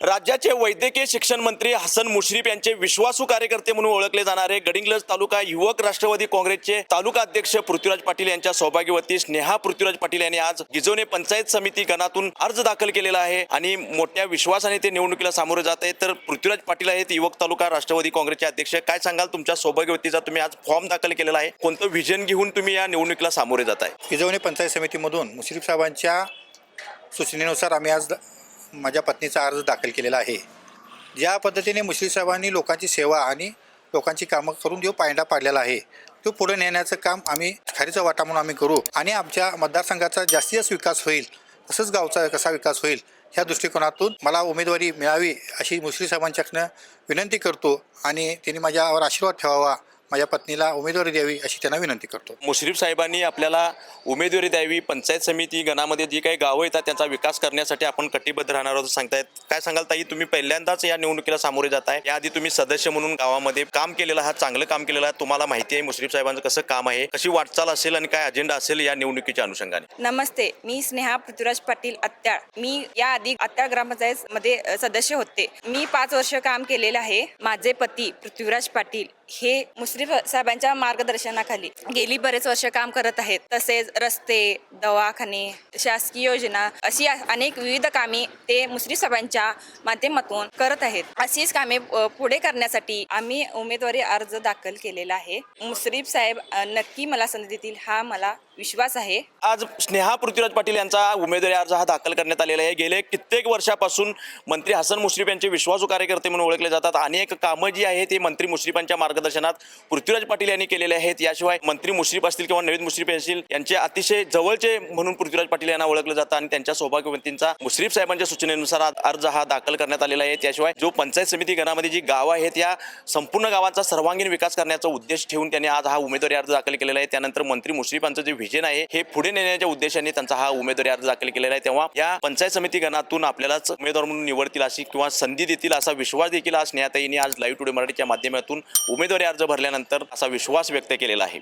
राज्याचे वैद्यकीय शिक्षण मंत्री हसन मुश्रीफ यांचे विश्वासू कार्यकर्ते म्हणून ओळखले जाणारे गडिंग्लज तालुका युवक राष्ट्रवादी काँग्रेसचे तालुका अध्यक्ष पृथ्वीराज पाटील यांच्या सौभाग्यवती स्नेहा पृथ्वीराज पाटील यांनी आज गिजवणे पंचायत समिती गणातून अर्ज दाखल केलेला आहे आणि मोठ्या विश्वासाने ते निवडणुकीला सामोरे जात आहेत। तर पृथ्वीराज पाटील आहेत युवक तालुका राष्ट्रवादी काँग्रेसचे अध्यक्ष। काय सांगाल तुमच्या सौभाग्यवतीचा तुम्ही आज फॉर्म दाखल केलेला आहे, कोणतं व्हिजन घेऊन तुम्ही या निवडणुकीला सामोरे जात आहे? गिजवणे पंचायत समितीमधून मुश्रीफ साहेबांच्या सूचनेनुसार आम्ही आज माझ्या पत्नीचा अर्ज दाखल केलेला आहे। ज्या पद्धतीने मुश्रीफ साहेबांनी लोकांची सेवा आणि लोकांची कामं करून जो पायंडा पाडलेला आहे तो पुढे नेण्याचं काम आम्ही खारीचा वाटा म्हणून आम्ही करू आणि आमच्या मतदारसंघाचा जास्तीत जास्त विकास होईल, तसंच गावचा कसा विकास होईल ह्या दृष्टिकोनातून मला उमेदवारी मिळावी अशी मुश्रीफ साहेबांच्याकडनं विनंती करतो आणि त्यांनी माझ्यावर आशीर्वाद ठेवावा, माझ्या पत्नीला उमेदवारी द्यावी अशी त्यांना विनंती करतो। मुश्रीफ साहेबांनी आपल्याला उमेदवारी द्यावी, पंचायत समिती गणामध्ये जी काही गावं येतात त्यांचा विकास करण्यासाठी आपण कटिबद्ध राहणार आहोत सांगतायत। काय सांगाल ताई, तुम्ही पहिल्यांदाच या निवडणुकीला सामोरे जात आहे, याआधी तुम्ही सदस्य म्हणून गावामध्ये काम केलेलं आहात, चांगलं काम केलेलं आहे, तुम्हाला माहिती आहे मुश्रीफ साहेबांचं कसं काम आहे, कशी वाटचाल असेल आणि काय अजेंडा असेल या निवडणुकीच्या अनुषंगाने? नमस्ते, मी स्नेहा पृथ्वीराज पाटील अत्याळ। मी याआधी अत्याळ ग्रामपंचायत मध्ये सदस्य होते। मी 5 वर्ष काम केलेलं आहे। माझे पती पृथ्वीराज पाटील हे मुश्रीफ साहेबांच्या मार्गदर्शनाखाली गेली बरेच वर्ष काम करत आहेत। तसेच रस्ते, दवाखाने, शासकीय योजना अशी अनेक विविध कामे ते मुश्रीफ साहेबांच्या माध्यमातून करत आहेत। अशीच कामे पुढे करण्यासाठी आम्ही उमेदवारी अर्ज दाखल केलेला आहे। मुश्रीफ साहेब नक्की मला संधी देतील हा मला विश्वास आहे। आज स्नेहा पृथ्वीराज पाटील यांचा उमेदवारी अर्ज हा दाखल करण्यात आलेला आहे। गेले कित्येक वर्षापासून मंत्री हसन मुश्रीफ यांचे विश्वासू कार्यकर्ते म्हणून ओळखले जातात। अनेक कामं जी आहेत ते मंत्री मुश्रीफांच्या मार्गदर्शनात पृथ्वीराज पाटील यांनी केलेले आहेत। याशिवाय मंत्री मुश्रीफ असतील किंवा नवीन मुश्रीफ असतील यांचे अतिशय जवळचे म्हणून पृथ्वीराज पाटील यांना ओळखलं जातं आणि त्यांच्या सौभाग्यवतींचा मुश्रीफ साहेबांच्या सूचनेनुसार अर्ज हा दाखल करण्यात आलेला आहे। त्याशिवाय जो पंचायत समिती गणामध्ये जी गावं आहेत या संपूर्ण गावांचा सर्वांगीण विकास करण्याचा उद्देश ठेवून त्यांनी आज हा उमेदवारी अर्ज दाखल केलेला आहे। त्यानंतर मंत्री मुश्रीफांचं जे व्हिजन आहे हे पुढे नेण्याच्या उद्देशाने त्यांचा हा उमेदवारी अर्ज दाखल केलेला आहे। तेव्हा या पंचायत समिती गणातून आपल्यालाच उमेदवार म्हणून निवडतील अशी किंवा संधी देतील असा विश्वास देखील आज स्नेहाताईंनी आज लाईव्ह टुडे मराठीच्या माध्यमातून उमेदवारी अर्ज भरल्यानंतर असा विश्वास व्यक्त केलेला आहे।